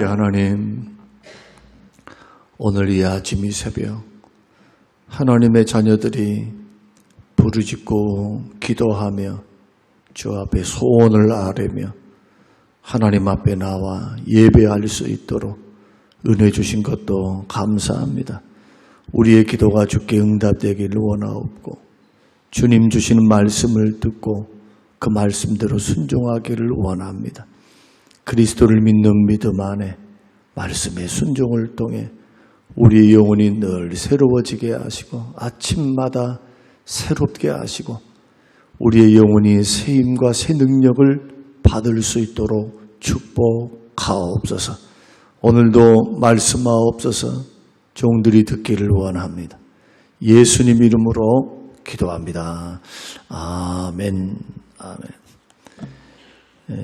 아버지 하나님, 오늘 이 아침 이 새벽 하나님의 자녀들이 부르짖고 기도하며 주 앞에 소원을 아뢰며 하나님 앞에 나와 예배할 수 있도록 은혜 주신 것도 감사합니다. 우리의 기도가 주께 응답되기를 원하옵고 주님 주시는 말씀을 듣고 그 말씀대로 순종하기를 원합니다. 그리스도를 믿는 믿음 안에 말씀의 순종을 통해 우리의 영혼이 늘 새로워지게 하시고 아침마다 새롭게 하시고 우리의 영혼이 새 힘과 새 능력을 받을 수 있도록 축복하옵소서. 오늘도 말씀하옵소서. 종들이 듣기를 원합니다. 예수님 이름으로 기도합니다. 아멘. 아멘.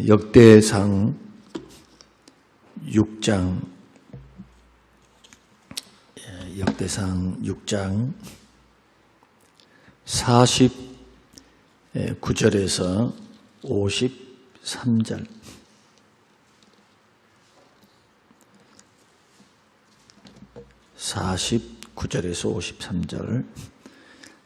역대상 6장 역대상 6장 49절에서 53절 49절에서 53절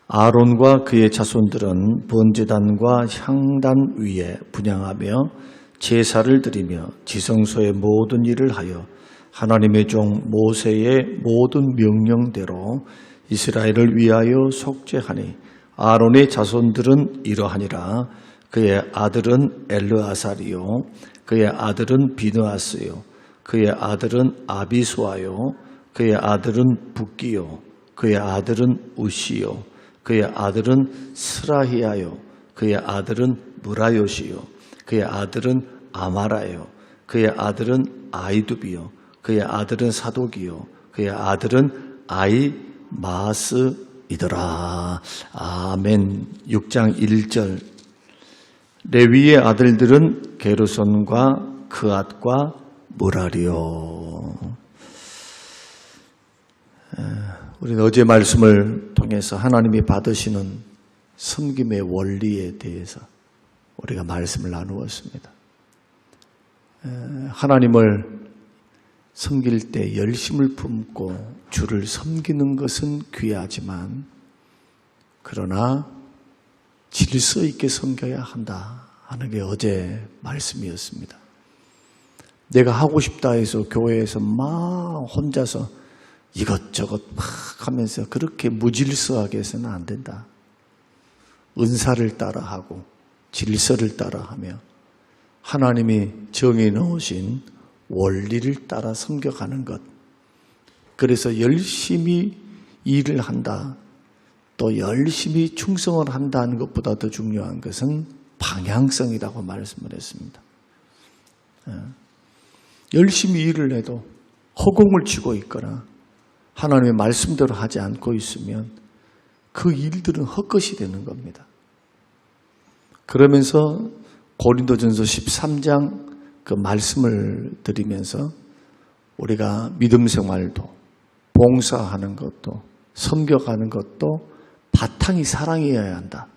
아론과 그의 자손들은 번제단과 향단 위에 분향하며 제사를 드리며 지성소의 모든 일을 하여 하나님의 종 모세의 모든 명령대로 이스라엘을 위하여 속죄하니 아론의 자손들은 이러하니라. 그의 아들은 엘르아살이요 그의 아들은 비느하스요 그의 아들은 아비수아요 그의 아들은 붓기요 그의 아들은 우시요 그의 아들은 스라히아요 그의 아들은 무라요시요 그의 아들은 아마라요 그의 아들은 아이두비요 그의 아들은 사독이요 그의 아들은 아이마스이더라. 아멘. 6장 1절 레위의 아들들은 게르손과 그앗과 무라리요. 우리는 어제 말씀을 통해서 하나님이 받으시는 섬김의 원리에 대해서 우리가 말씀을 나누었습니다. 하나님을 섬길 때 열심을 품고 주를 섬기는 것은 귀하지만 그러나 질서 있게 섬겨야 한다 하는 게 어제 말씀이었습니다. 내가 하고 싶다 해서 교회에서 막 혼자서 이것저것 막 하면서 그렇게 무질서하게 해서는 안 된다. 은사를 따라하고 질서를 따라하며 하나님이 정해 놓으신 원리를 따라 섬겨가는 것. 그래서 열심히 일을 한다. 또 열심히 충성을 한다는 것보다 더 중요한 것은 방향성이라고 말씀을 했습니다. 열심히 일을 해도 허공을 치고 있거나 하나님의 말씀대로 하지 않고 있으면 그 일들은 헛것이 되는 겁니다. 그러면서 고린도전서 13장 그 말씀을 드리면서 우리가 믿음 생활도 봉사하는 것도 섬겨가는 것도 바탕이 사랑이어야 한다.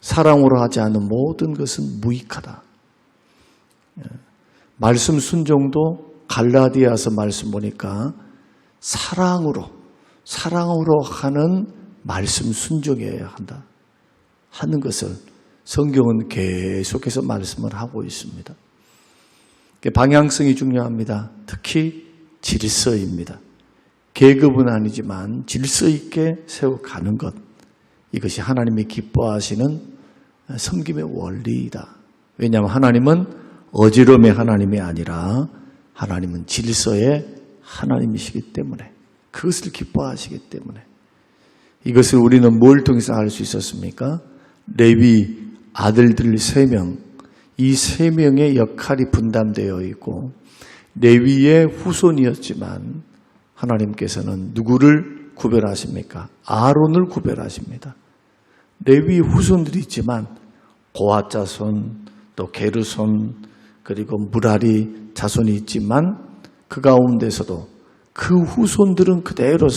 사랑으로 하지 않은 모든 것은 무익하다. 말씀 순종도 갈라디아서 말씀 보니까 사랑으로 하는 말씀 순종해야 한다 하는 것을 성경은 계속해서 말씀을 하고 있습니다. 방향성이 중요합니다. 특히 질서입니다. 계급은 아니지만 질서 있게 세워가는 것, 이것이 하나님이 기뻐하시는 섬김의 원리이다. 왜냐하면 하나님은 어지러움의 하나님이 아니라 하나님은 질서의 하나님이시기 때문에, 그것을 기뻐하시기 때문에. 이것을 우리는 뭘 통해서 알 수 있었습니까? 레위 아들들 3명, 이 3명의 역할이 분담되어 있고 레위의 후손이었지만 하나님께서는 누구를 구별하십니까? 아론을 구별하십니다. 레위 후손들이 있지만 고앗 자손, 또 게르손, 그리고 무라리 자손이 있지만 그 가운데서도 그 후손들은 그대로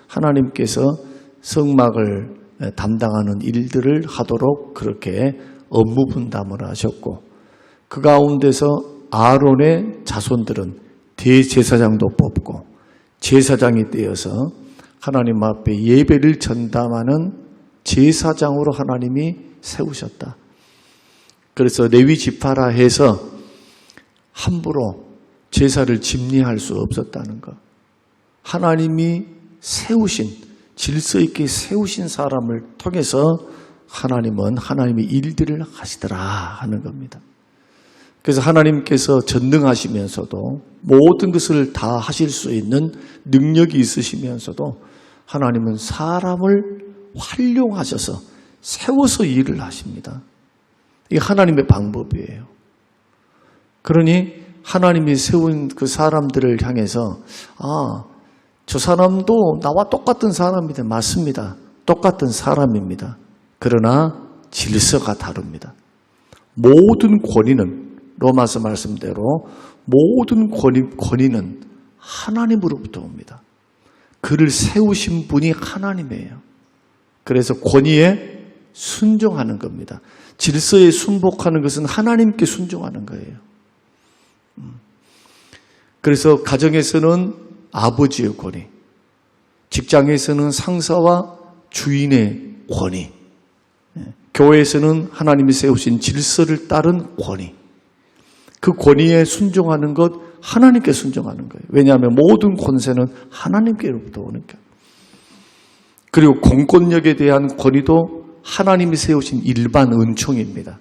하나님께서 성막을 담당하는 일들을 하도록 그렇게 업무 분담을 하셨고 그 가운데서 아론의 자손들은 대제사장도 뽑고 제사장이 되어서 하나님 앞에 예배를 전담하는 제사장으로 하나님이 세우셨다. 그래서 레위 지파라 해서 함부로 제사를 집리할 수 없었다는 것. 하나님이 세우신, 질서 있게 세우신 사람을 통해서 하나님은 하나님의 일들을 하시더라 하는 겁니다. 그래서 하나님께서 전능하시면서도 모든 것을 다 하실 수 있는 능력이 있으시면서도 하나님은 사람을 활용하셔서 세워서 일을 하십니다. 이게 하나님의 방법이에요. 그러니 하나님이 세운 그 사람들을 향해서 저 사람도 나와 똑같은 사람입니다. 맞습니다. 똑같은 사람입니다. 그러나 질서가 다릅니다. 모든 권위는 로마서 말씀대로 모든 권위는 하나님으로부터 옵니다. 그를 세우신 분이 하나님이에요. 그래서 권위에 순종하는 겁니다. 질서에 순복하는 것은 하나님께 순종하는 거예요. 그래서 가정에서는 아버지의 권위, 직장에서는 상사와 주인의 권위, 교회에서는 하나님이 세우신 질서를 따른 권위, 그 권위에 순종하는 것, 하나님께 순종하는 거예요. 왜냐하면 모든 권세는 하나님께로부터 오니까. 그리고 공권력에 대한 권위도 하나님이 세우신 일반 은총입니다.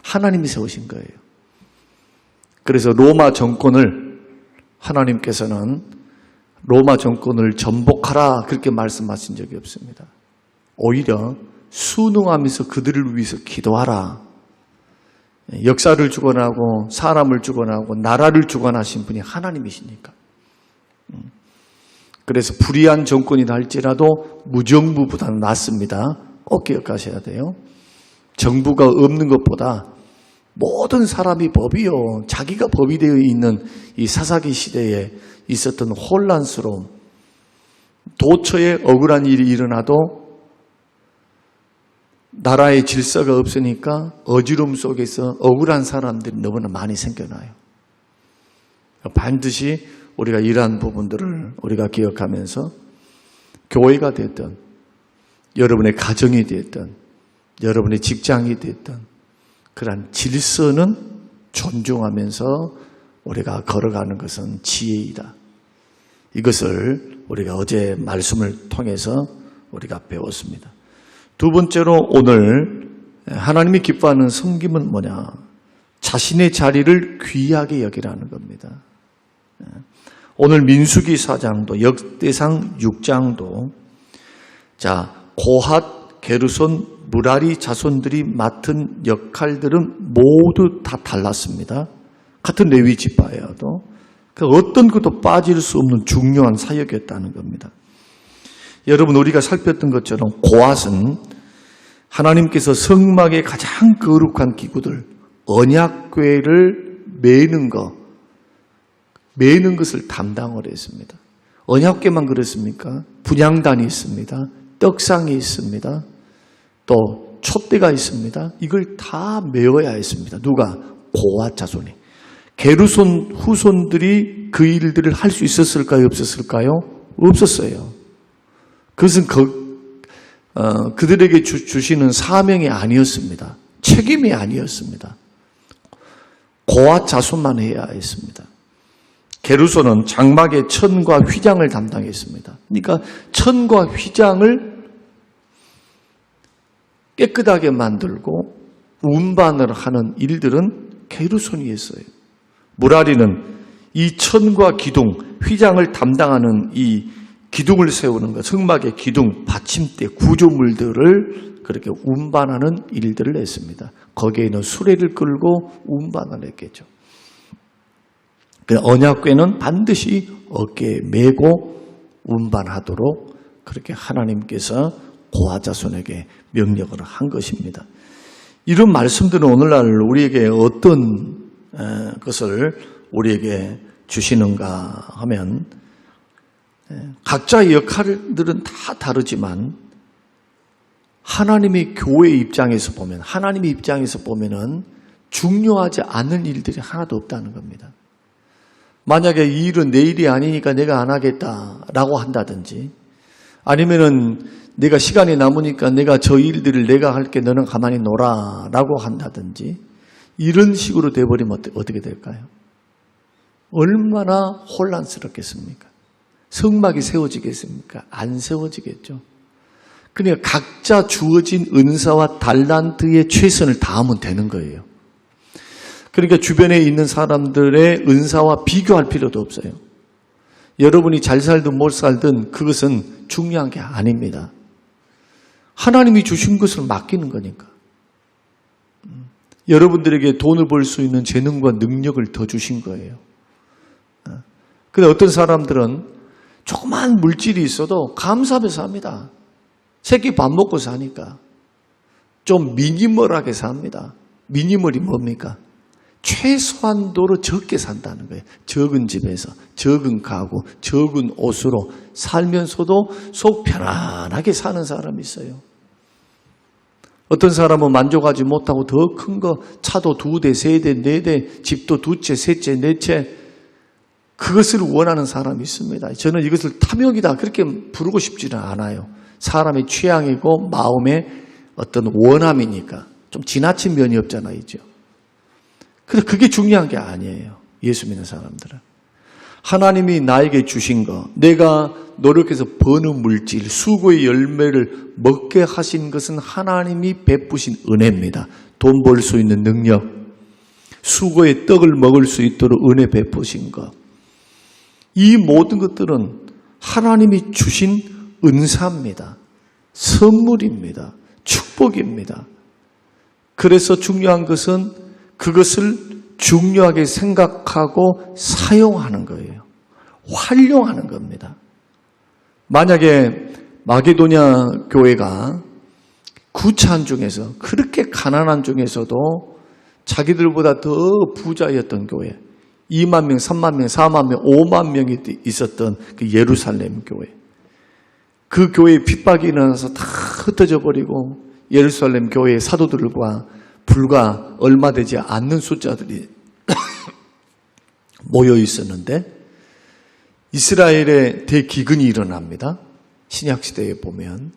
하나님이 세우신 거예요. 그래서 로마 정권을 하나님께서는 로마 정권을 전복하라 그렇게 말씀하신 적이 없습니다. 오히려 순응하면서 그들을 위해서 기도하라. 역사를 주관하고 사람을 주관하고 나라를 주관하신 분이 하나님이시니까. 그래서 불의한 정권이라 할지라도 무정부보다는 낫습니다. 꼭 기억하셔야 돼요. 정부가 없는 것보다 모든 사람이 법이요. 자기가 법이 되어 있는 이 사사기 시대에 있었던 혼란스러움, 도처에 억울한 일이 일어나도 나라의 질서가 없으니까 어지러움 속에서 억울한 사람들이 너무나 많이 생겨나요. 반드시 우리가 이러한 부분들을 우리가 기억하면서 교회가 됐든 여러분의 가정이 됐든 여러분의 직장이 됐든 그러한 질서는 존중하면서 우리가 걸어가는 것은 지혜이다. 이것을 우리가 어제 말씀을 통해서 우리가 배웠습니다. 두 번째로 오늘 하나님이 기뻐하는 섬김은 뭐냐? 자신의 자리를 귀하게 여기라는 겁니다. 오늘 민수기 4장도 역대상 6장도 자 고핫, 게르손, 무라리 자손들이 맡은 역할들은 모두 다 달랐습니다. 같은 레위 지파여도 어떤 것도 빠질 수 없는 중요한 사역이었다는 겁니다. 여러분 우리가 살폈던 것처럼 고핫은 하나님께서 성막의 가장 거룩한 기구들 언약궤를 매는 것을 담당을 했습니다. 언약궤만 그렇습니까? 분향단이 있습니다. 떡상이 있습니다. 또 촛대가 있습니다. 이걸 다 메어야 했습니다. 누가? 고핫 자손이. 게르손 후손들이 그 일들을 할 수 있었을까요? 없었을까요? 없었어요. 그것은 그들에게 주시는 사명이 아니었습니다. 책임이 아니었습니다. 고핫 자손만 해야 했습니다. 게르손은 장막의 천과 휘장을 담당했습니다. 그러니까 천과 휘장을 깨끗하게 만들고 운반을 하는 일들은 게르손이 했어요. 무라리는 이 천과 기둥, 휘장을 담당하는 이 기둥을 세우는 것, 성막의 기둥, 받침대, 구조물들을 그렇게 운반하는 일들을 했습니다. 거기에 있는 수레를 끌고 운반을 했겠죠. 언약궤는 반드시 어깨에 메고 운반하도록 그렇게 하나님께서 고핫 자손에게 명령을 한 것입니다. 이런 말씀들은 오늘날 우리에게 어떤 것을 우리에게 주시는가 하면 각자의 역할들은 다 다르지만 하나님의 교회 입장에서 보면 하나님의 입장에서 보면은 중요하지 않은 일들이 하나도 없다는 겁니다. 만약에 이 일은 내 일이 아니니까 내가 안 하겠다라고 한다든지, 아니면은 내가 시간이 남으니까 내가 저 일들을 내가 할게, 너는 가만히 놀아라고 한다든지, 이런 식으로 돼버리면 어떻게 될까요? 얼마나 혼란스럽겠습니까? 성막이 세워지겠습니까? 안 세워지겠죠. 그러니까 각자 주어진 은사와 달란트의 최선을 다하면 되는 거예요. 그러니까 주변에 있는 사람들의 은사와 비교할 필요도 없어요. 여러분이 잘 살든 못 살든 그것은 중요한 게 아닙니다. 하나님이 주신 것을 맡기는 거니까. 여러분들에게 돈을 벌 수 있는 재능과 능력을 더 주신 거예요. 근데 어떤 사람들은 조그만 물질이 있어도 감사하면서 삽니다. 새끼 밥 먹고 사니까. 좀 미니멀하게 삽니다. 미니멀이 뭡니까? 최소한도로 적게 산다는 거예요. 적은 집에서, 적은 가구, 적은 옷으로 살면서도 속 편안하게 사는 사람이 있어요. 어떤 사람은 만족하지 못하고 더 큰 거, 차도 2대, 3대, 4대, 집도 2채, 3채, 4채, 그것을 원하는 사람이 있습니다. 저는 이것을 탐욕이다 그렇게 부르고 싶지는 않아요. 사람의 취향이고 마음의 어떤 원함이니까 좀 지나친 면이 없잖아요. 근데 그게 중요한 게 아니에요. 예수 믿는 사람들은. 하나님이 나에게 주신 거, 내가 노력해서 버는 물질, 수고의 열매를 먹게 하신 것은 하나님이 베푸신 은혜입니다. 돈 벌 수 있는 능력, 수고의 떡을 먹을 수 있도록 은혜 베푸신 것. 이 모든 것들은 하나님이 주신 은사입니다. 선물입니다. 축복입니다. 그래서 중요한 것은 그것을 중요하게 생각하고 사용하는 거예요. 활용하는 겁니다. 만약에 마게도냐 교회가 구차한 중에서, 그렇게 가난한 중에서도 자기들보다 더 부자였던 교회, 2만 명, 3만 명, 4만 명, 5만 명이 있었던 그 예루살렘 교회, 그 교회에 핍박이 일어나서 다 흩어져 버리고 예루살렘 교회의 사도들과 불과 얼마 되지 않는 숫자들이 모여 있었는데 이스라엘에 대기근이 일어납니다. 신약시대에 보면.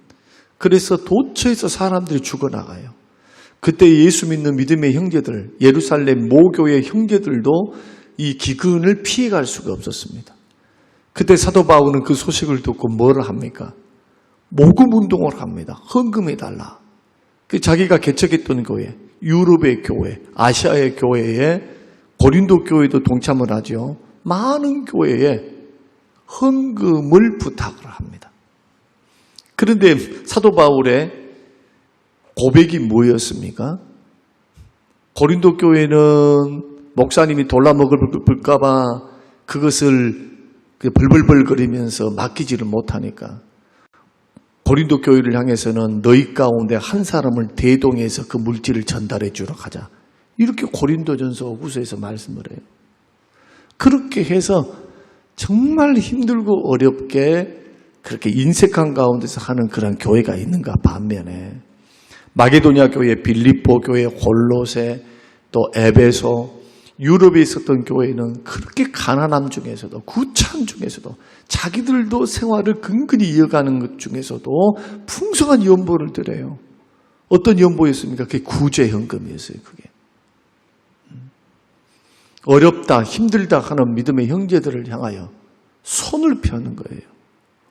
그래서 도처에서 사람들이 죽어나가요. 그때 예수 믿는 믿음의 형제들, 예루살렘 모교의 형제들도 이 기근을 피해갈 수가 없었습니다. 그때 사도 바울은 그 소식을 듣고 뭐를 합니까? 모금운동을 합니다. 헌금해달라. 그 자기가 개척했던 교회, 유럽의 교회, 아시아의 교회에, 고린도 교회도 동참을 하죠. 많은 교회에 헌금을 부탁을 합니다. 그런데 사도 바울의 고백이 뭐였습니까? 고린도 교회는 목사님이 돌라먹을까 봐 그것을 벌벌벌거리면서 맡기지를 못하니까 고린도 교회를 향해서는 너희 가운데 한 사람을 대동해서 그 물질을 전달해 주러 가자. 이렇게 고린도전서 후서에서 말씀을 해요. 그렇게 해서 정말 힘들고 어렵게 그렇게 인색한 가운데서 하는 그런 교회가 있는가 반면에 마게도냐 교회, 빌립보 교회, 골로새, 또 에베소, 유럽에 있었던 교회는 그렇게 가난함 중에서도, 구차한 중에서도, 자기들도 생활을 근근히 이어가는 것 중에서도 풍성한 연보를 드려요. 어떤 연보였습니까? 그게 구제현금이었어요. 그게 어렵다, 힘들다 하는 믿음의 형제들을 향하여 손을 펴는 거예요.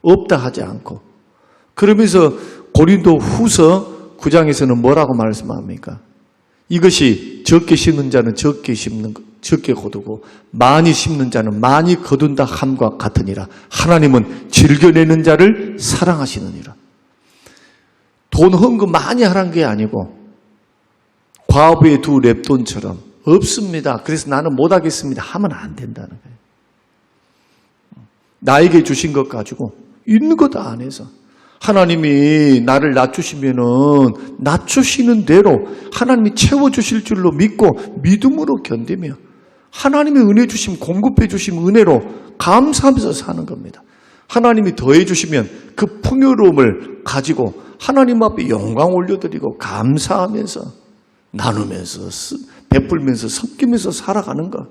없다 하지 않고. 그러면서 고린도 후서 9장에서는 뭐라고 말씀합니까? 이것이 적게 심는 자는 적게 거두고 많이 심는 자는 많이 거둔다 함과 같으니라. 하나님은 즐겨내는 자를 사랑하시느니라. 돈 헌금 많이 하라는 게 아니고 과부의 2 렙돈처럼 없습니다. 그래서 나는 못하겠습니다 하면 안 된다는 거예요. 나에게 주신 것 가지고 있는 것 안에서 하나님이 나를 낮추시면은 낮추시는 대로 하나님이 채워주실 줄로 믿고 믿음으로 견디며 하나님의 은혜 주심, 공급해 주심 은혜로 감사하면서 사는 겁니다. 하나님이 더해 주시면 그 풍요로움을 가지고 하나님 앞에 영광 올려드리고 감사하면서 나누면서 베풀면서 섬기면서 살아가는 것.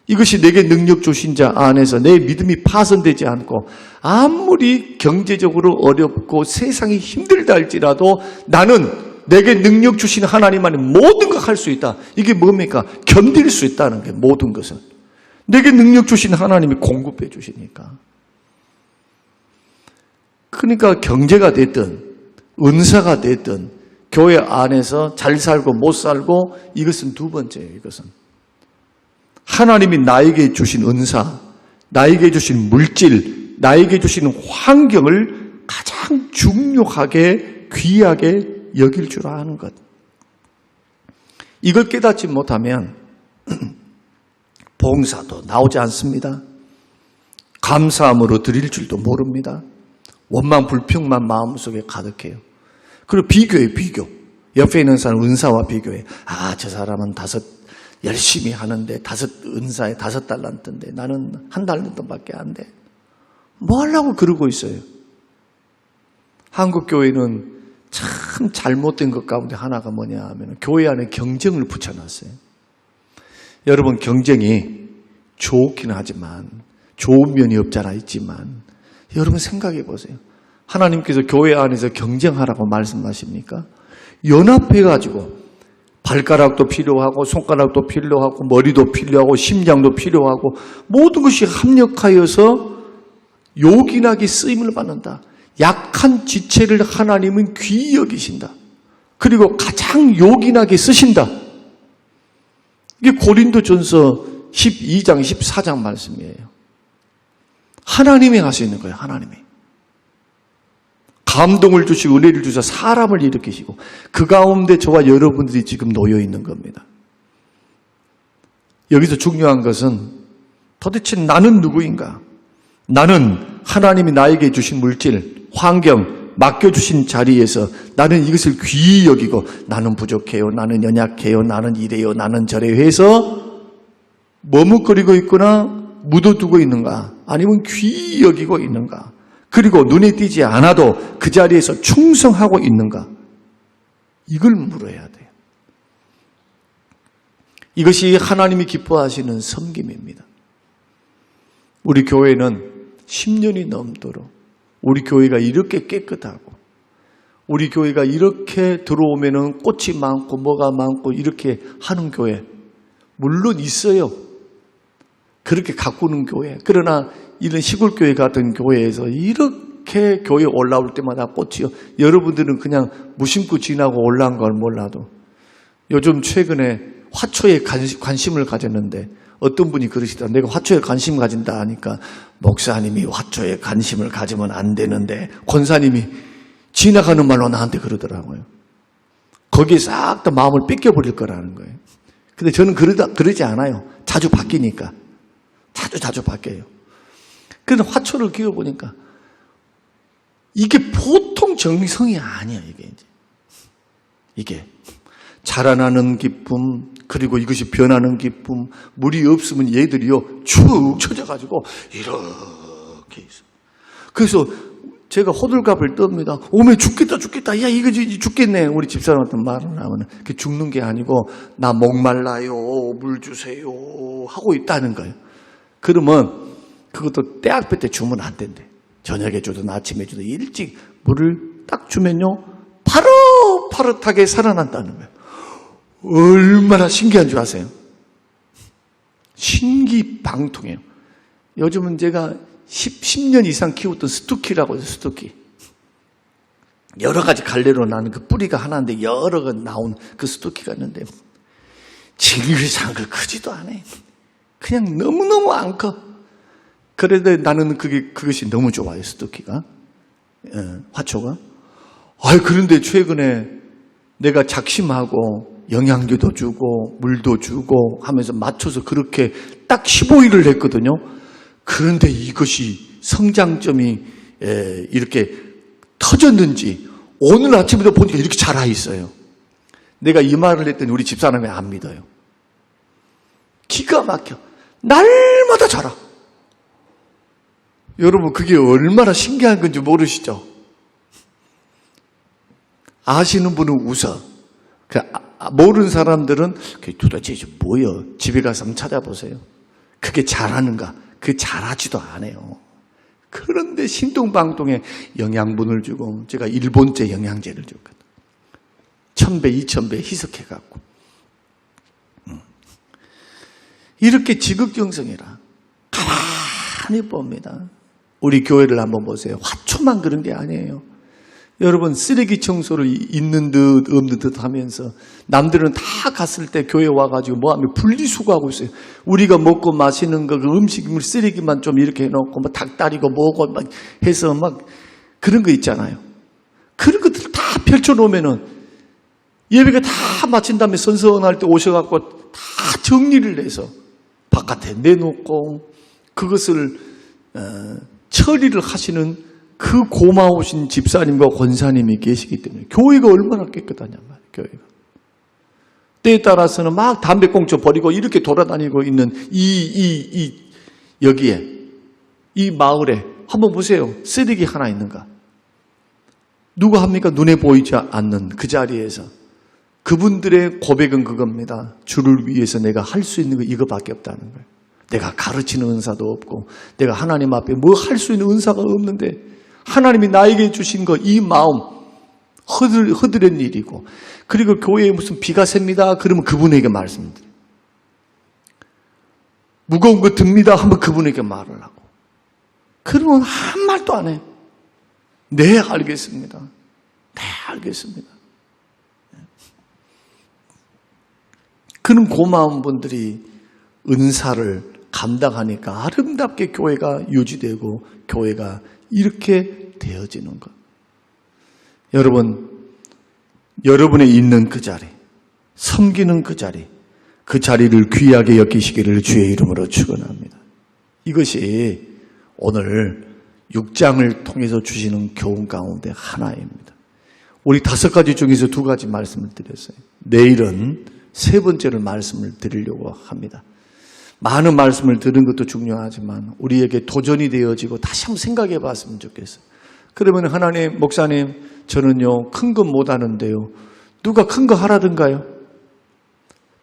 이것이 내게 능력 주신 자 안에서 내 믿음이 파손되지 않고 아무리 경제적으로 어렵고 세상이 힘들다 할지라도 나는 내게 능력 주신 하나님 안에 모든 걸 할 수 있다. 이게 뭡니까? 견딜 수 있다는 게 모든 것은. 내게 능력 주신 하나님이 공급해 주시니까. 그러니까 경제가 됐든 은사가 됐든 교회 안에서 잘 살고 못 살고 이것은 두 번째예요. 이것은 하나님이 나에게 주신 은사, 나에게 주신 물질, 나에게 주신 환경을 가장 중요하게 귀하게 여길 줄 아는 것. 이걸 깨닫지 못하면 봉사도 나오지 않습니다. 감사함으로 드릴 줄도 모릅니다. 원망 불평만 마음속에 가득해요. 그리고 비교해요. 비교. 옆에 있는 사람 은사와 비교해. 저 사람은 열심히 하는데 은사에 5달란트인데 나는 1달란트밖에 안 돼. 뭐 하려고 그러고 있어요. 한국 교회는 참 잘못된 것 가운데 하나가 뭐냐 하면 교회 안에 경쟁을 붙여놨어요. 여러분, 경쟁이 좋긴 하지만 좋은 면이 없잖아 있지만 여러분 생각해 보세요. 하나님께서 교회 안에서 경쟁하라고 말씀하십니까? 연합해가지고 발가락도 필요하고 손가락도 필요하고 머리도 필요하고 심장도 필요하고 모든 것이 합력하여서 요긴하게 쓰임을 받는다. 약한 지체를 하나님은 귀히 여기신다. 그리고 가장 요긴하게 쓰신다. 이게 고린도전서 12장 14장 말씀이에요. 하나님이 하시는 거예요. 하나님이. 감동을 주시고 은혜를 주셔 사람을 일으키시고 그 가운데 저와 여러분들이 지금 놓여 있는 겁니다. 여기서 중요한 것은 도대체 나는 누구인가? 나는 하나님이 나에게 주신 물질, 환경, 맡겨주신 자리에서 나는 이것을 귀히 여기고 나는 부족해요, 나는 연약해요, 나는 이래요, 나는 저래요 해서 머뭇거리고 있거나 묻어두고 있는가? 아니면 귀히 여기고 있는가? 그리고 눈에 띄지 않아도 그 자리에서 충성하고 있는가? 이걸 물어야 돼요. 이것이 하나님이 기뻐하시는 섬김입니다. 우리 교회는 10년이 넘도록 우리 교회가 이렇게 깨끗하고 우리 교회가 이렇게 들어오면은 꽃이 많고 뭐가 많고 이렇게 하는 교회 물론 있어요. 그렇게 가꾸는 교회. 그러나 이런 시골 교회 같은 교회에서 이렇게 교회 올라올 때마다 꽃이요. 여러분들은 그냥 무심코 지나고 올라온 걸 몰라도 요즘 최근에 화초에 관심을 가졌는데 어떤 분이 그러시다. 내가 화초에 관심 가진다 하니까 목사님이 화초에 관심을 가지면 안 되는데 권사님이 지나가는 말로 나한테 그러더라고요. 거기에 싹 다 마음을 뺏겨버릴 거라는 거예요. 근데 저는 그러지 않아요. 자주 바뀌니까. 자주 바뀌어요. 그런데 화초를 키워보니까 이게 보통 정성이 아니야, 이게 자라나는 기쁨, 그리고 이것이 변하는 기쁨, 물이 없으면 얘들이요, 축 처져가지고 이렇게 있어. 그래서 제가 호들갑을 떱니다. 오메 죽겠다. 야, 이거 죽겠네. 우리 집사람한테 말을 하면 그게 죽는 게 아니고 나 목말라요, 물 주세요 하고 있다는 거예요. 그러면 그것도 때 앞에 때 주면 안 된대. 저녁에 주든 아침에 주든 일찍 물을 딱 주면요 파릇파릇하게 살아난다는 거예요. 얼마나 신기한 줄 아세요? 신기방통해요. 요즘은 제가 10년 이상 키웠던 스투키라고 해요. 스투키. 여러 가지 갈래로 나는 그 뿌리가 하나인데 여러 가 나온 그 스투키가 있는데 징글상글 크지도 않아. 그냥 너무너무 안 커. 그런데 나는 그것이 너무 좋아요. 스투키가. 화초가. 그런데 최근에 내가 작심하고 영양제도 주고 물도 주고 하면서 맞춰서 그렇게 딱 15일을 했거든요. 그런데 이것이 성장점이 이렇게 터졌는지 오늘 아침에도 보니까 이렇게 자라 있어요. 내가 이 말을 했더니 우리 집사람이 안 믿어요. 기가 막혀. 날마다 자라. 여러분 그게 얼마나 신기한 건지 모르시죠? 아시는 분은 웃어. 모르는 사람들은 그게 도대체 뭐예요? 집에 가서 한번 찾아보세요. 그게 잘하는가? 그게 잘하지도 않아요. 그런데 신동방동에 영양분을 주고 제가 일본제 영양제를 줬거든. 1000배, 2000배 희석해갖고. 이렇게 지극정성이라. 가만히 봅니다. 우리 교회를 한번 보세요. 화초만 그런 게 아니에요. 여러분 쓰레기 청소를 있는 듯 없는 듯 하면서 남들은 다 갔을 때 교회 와가지고 뭐하면 분리수거하고 있어요. 우리가 먹고 마시는 거 그 음식물 쓰레기만 좀 이렇게 해놓고 뭐 닭다리고 뭐고 막 해서 막 그런 거 있잖아요. 그런 것들 다 펼쳐놓으면은 예배가 다 마친 다음에 선선할 때 오셔갖고 다 정리를 해서 바깥에 내놓고 그것을 처리를 하시는 그 고마우신 집사님과 권사님이 계시기 때문에 교회가 얼마나 깨끗하냔 말이에요. 교회가. 때에 따라서는 막 담배꽁초 버리고 이렇게 돌아다니고 있는 여기에 이 마을에 한번 보세요. 쓰레기 하나 있는가? 누가 합니까? 눈에 보이지 않는 그 자리에서 그분들의 고백은 그겁니다. 주를 위해서 내가 할 수 있는 거 이거밖에 없다는 거예요. 내가 가르치는 은사도 없고 내가 하나님 앞에 뭐 할 수 있는 은사가 없는데 하나님이 나에게 주신 거 이 마음 허드렛 일이고 그리고 교회에 무슨 비가 셉니다. 그러면 그분에게 말씀드려요. 무거운 거 듭니다. 하면 그분에게 말을 하고 그러면 한 말도 안 해요. 네 알겠습니다. 네 알겠습니다. 그런 고마운 분들이 은사를 감당하니까 아름답게 교회가 유지되고 교회가 이렇게 되어지는 것. 여러분, 여러분의 있는 그 자리, 섬기는 그 자리를 귀하게 여기시기를 주의 이름으로 축원합니다. 이것이 오늘 6장을 통해서 주시는 교훈 가운데 하나입니다. 우리 5가지 중에서 2가지 말씀을 드렸어요. 내일은 3번째를 말씀을 드리려고 합니다. 많은 말씀을 들은 것도 중요하지만 우리에게 도전이 되어지고 다시 한번 생각해 봤으면 좋겠어요. 그러면 하나님, 목사님, 저는요 큰 건 못하는데요. 누가 큰 거 하라든가요?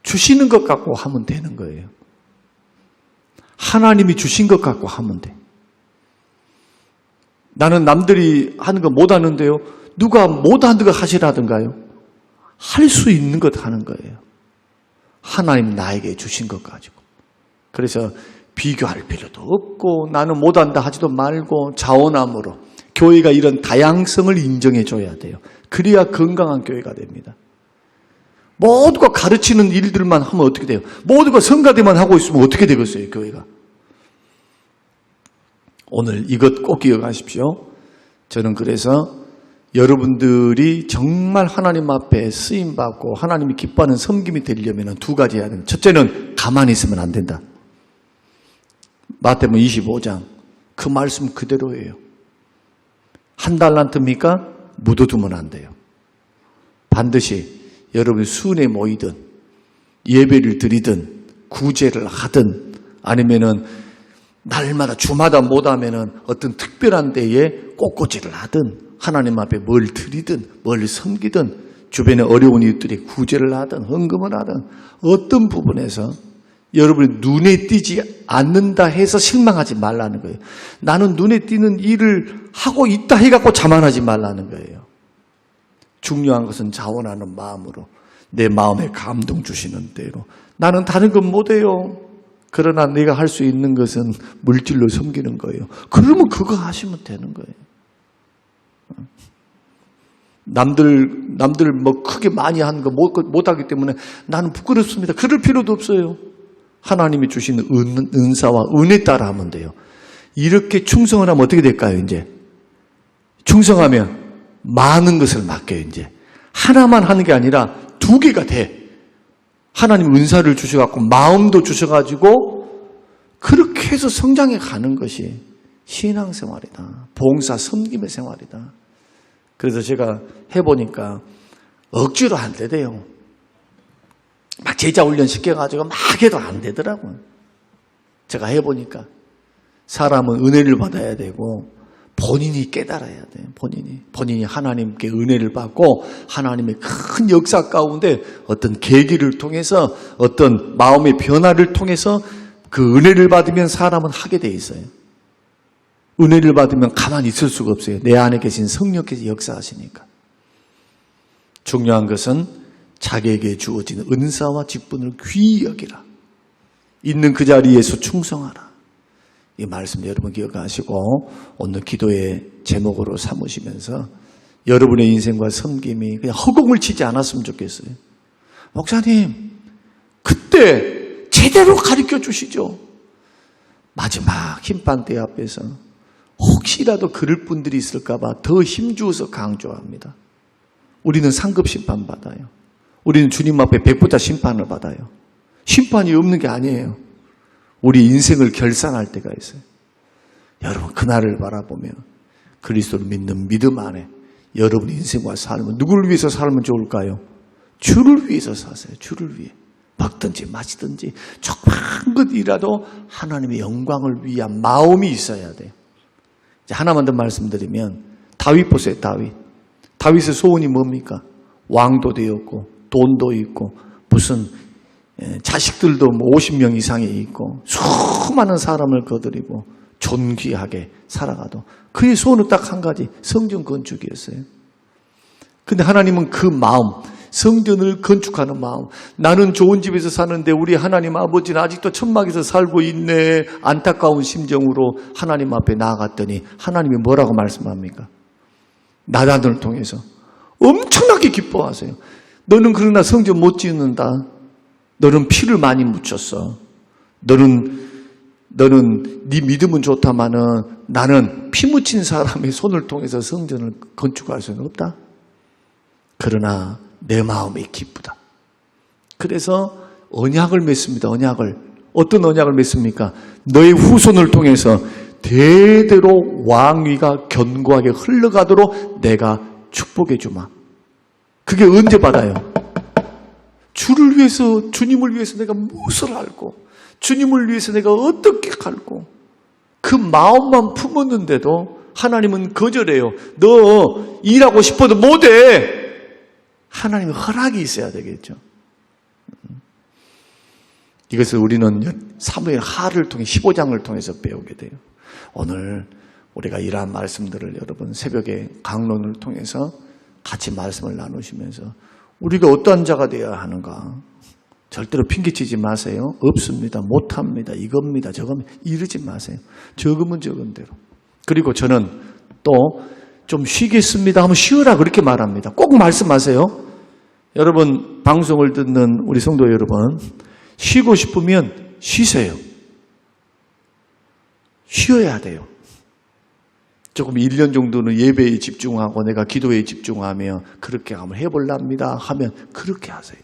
주시는 것 갖고 하면 되는 거예요. 하나님이 주신 것 갖고 하면 돼. 나는 남들이 하는 거 못하는데요. 누가 못하는 거 하시라든가요? 할 수 있는 것 하는 거예요. 하나님 나에게 주신 것 가지고. 그래서 비교할 필요도 없고 나는 못한다 하지도 말고 자원함으로 교회가 이런 다양성을 인정해 줘야 돼요. 그래야 건강한 교회가 됩니다. 모두가 가르치는 일들만 하면 어떻게 돼요? 모두가 성가대만 하고 있으면 어떻게 되겠어요, 교회가? 오늘 이것 꼭 기억하십시오. 저는 그래서 여러분들이 정말 하나님 앞에 쓰임받고 하나님이 기뻐하는 섬김이 되려면 2가지 해야 됩니다. 첫째는 가만히 있으면 안 된다. 마태복음 25장 그 말씀 그대로예요. 1달란트입니까? 묻어두면 안 돼요. 반드시 여러분이 수은에 모이든 예배를 드리든 구제를 하든 아니면은 날마다 주마다 못하면은 어떤 특별한 때에 꽃꽂이를 하든 하나님 앞에 뭘 드리든 뭘 섬기든 주변에 어려운 이웃들이 구제를 하든 헌금을 하든 어떤 부분에서 여러분이 눈에 띄지 않는다 해서 실망하지 말라는 거예요. 나는 눈에 띄는 일을 하고 있다 해갖고 자만하지 말라는 거예요. 중요한 것은 자원하는 마음으로 내 마음에 감동 주시는 대로 나는 다른 건 못해요. 그러나 내가 할 수 있는 것은 물질로 섬기는 거예요. 그러면 그거 하시면 되는 거예요. 남들 뭐 크게 많이 하는 거 못하기 때문에 나는 부끄럽습니다. 그럴 필요도 없어요. 하나님이 주시는 은사와 은혜 따라 하면 돼요. 이렇게 충성을 하면 어떻게 될까요, 이제? 충성하면 많은 것을 맡겨요, 이제. 하나만 하는 게 아니라 2개가 돼. 하나님 은사를 주셔갖고, 마음도 주셔가지고, 그렇게 해서 성장해 가는 것이 신앙생활이다. 봉사, 섬김의 생활이다. 그래서 제가 해보니까 억지로 안 되대요. 막 제자 훈련 시켜가지고 막 해도 안 되더라고요. 제가 해보니까 사람은 은혜를 받아야 되고 본인이 깨달아야 돼요. 본인이 하나님께 은혜를 받고 하나님의 큰 역사 가운데 어떤 계기를 통해서 어떤 마음의 변화를 통해서 그 은혜를 받으면 사람은 하게 돼 있어요. 은혜를 받으면 가만히 있을 수가 없어요. 내 안에 계신 성령께서 역사하시니까. 중요한 것은 자기에게 주어진 은사와 직분을 귀히 여기라. 있는 그 자리에서 충성하라. 이 말씀 여러분 기억하시고 오늘 기도의 제목으로 삼으시면서 여러분의 인생과 섬김이 그냥 허공을 치지 않았으면 좋겠어요. 목사님, 그때 제대로 가르쳐 주시죠. 마지막 심판대 앞에서 혹시라도 그럴 분들이 있을까 봐 더 힘주어서 강조합니다. 우리는 상급 심판 받아요. 우리는 주님 앞에 백보자 심판을 받아요. 심판이 없는 게 아니에요. 우리 인생을 결산할 때가 있어요. 여러분, 그날을 바라보면 그리스도를 믿는 믿음 안에 여러분 인생과 삶은 누구를 위해서 살면 좋을까요? 주를 위해서 사세요. 주를 위해. 먹든지 마시든지 조그만 것이라도 하나님의 영광을 위한 마음이 있어야 돼요. 이제 하나만 더 말씀드리면 다윗 보세요. 다윗의 소원이 뭡니까? 왕도 되었고 돈도 있고 무슨 자식들도 50명 이상이 있고 수많은 사람을 거느리고 존귀하게 살아가도 그의 소원은 딱 한 가지, 성전 건축이었어요. 근데 하나님은 그 마음, 성전을 건축하는 마음, 나는 좋은 집에서 사는데 우리 하나님 아버지는 아직도 천막에서 살고 있네, 안타까운 심정으로 하나님 앞에 나아갔더니 하나님이 뭐라고 말씀합니까? 나단을 통해서 엄청나게 기뻐하세요. 너는 그러나 성전 못 짓는다. 너는 피를 많이 묻혔어. 너는 네 믿음은 좋다마는 나는 피 묻힌 사람의 손을 통해서 성전을 건축할 수는 없다. 그러나 내 마음이 기쁘다. 그래서 언약을 맺습니다. 언약을. 어떤 언약을 맺습니까? 너의 후손을 통해서 대대로 왕위가 견고하게 흘러가도록 내가 축복해 주마. 그게 언제 받아요? 주를 위해서, 주님을 위해서 내가 무엇을 알고, 주님을 위해서 내가 어떻게 갈고, 그 마음만 품었는데도 하나님은 거절해요. 너 일하고 싶어도 못해. 하나님의 허락이 있어야 되겠죠. 이것을 우리는 사무엘 하를 통해 15장을 통해서 배우게 돼요. 오늘 우리가 이러한 말씀들을 여러분 새벽에 강론을 통해서 같이 말씀을 나누시면서 우리가 어떠한 자가 되어야 하는가? 절대로 핑계치지 마세요. 없습니다. 못합니다. 이겁니다. 저겁니다. 이러지 마세요. 적으면 적은 대로. 그리고 저는 또 좀 쉬겠습니다 하면 쉬어라 그렇게 말합니다. 꼭 말씀하세요. 여러분 방송을 듣는 우리 성도 여러분, 쉬고 싶으면 쉬세요. 쉬어야 돼요. 조금 1년 정도는 예배에 집중하고 내가 기도에 집중하며 그렇게 한번 해볼랍니다 하면 그렇게 하세요.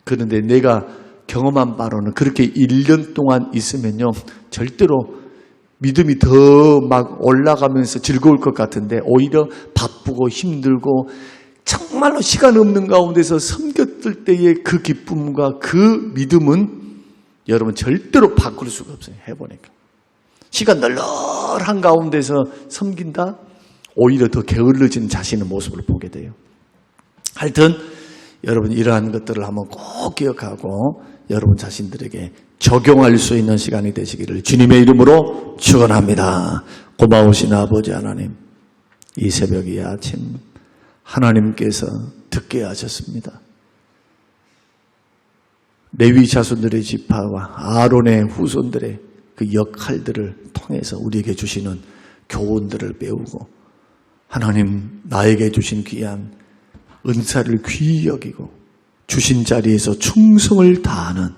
그런데 내가 경험한 바로는 그렇게 1년 동안 있으면요 절대로 믿음이 더 막 올라가면서 즐거울 것 같은데 오히려 바쁘고 힘들고 정말로 시간 없는 가운데서 섬겼을 때의 그 기쁨과 그 믿음은 여러분 절대로 바꿀 수가 없어요. 해보니까. 시간 널널한 가운데서 섬긴다? 오히려 더 게을러진 자신의 모습을 보게 돼요. 하여튼 여러분 이러한 것들을 한번 꼭 기억하고 여러분 자신들에게 적용할 수 있는 시간이 되시기를 주님의 이름으로 축원합니다. 고마우신 아버지 하나님, 이 새벽 이 아침 하나님께서 듣게 하셨습니다. 레위 자손들의 지파와 아론의 후손들의 그 역할들을 통해서 우리에게 주시는 교훈들을 배우고 하나님 나에게 주신 귀한 은사를 귀히 여기고 주신 자리에서 충성을 다하는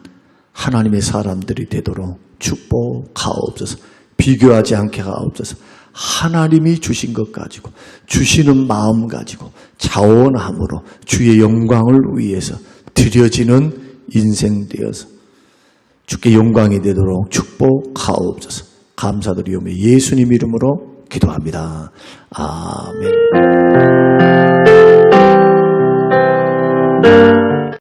하나님의 사람들이 되도록 축복하옵소서. 비교하지 않게 하옵소서. 하나님이 주신 것 가지고 주시는 마음 가지고 자원함으로 주의 영광을 위해서 드려지는 인생 되어서 주께 영광이 되도록 축복하옵소서. 감사드리오며 예수님 이름으로 기도합니다. 아멘.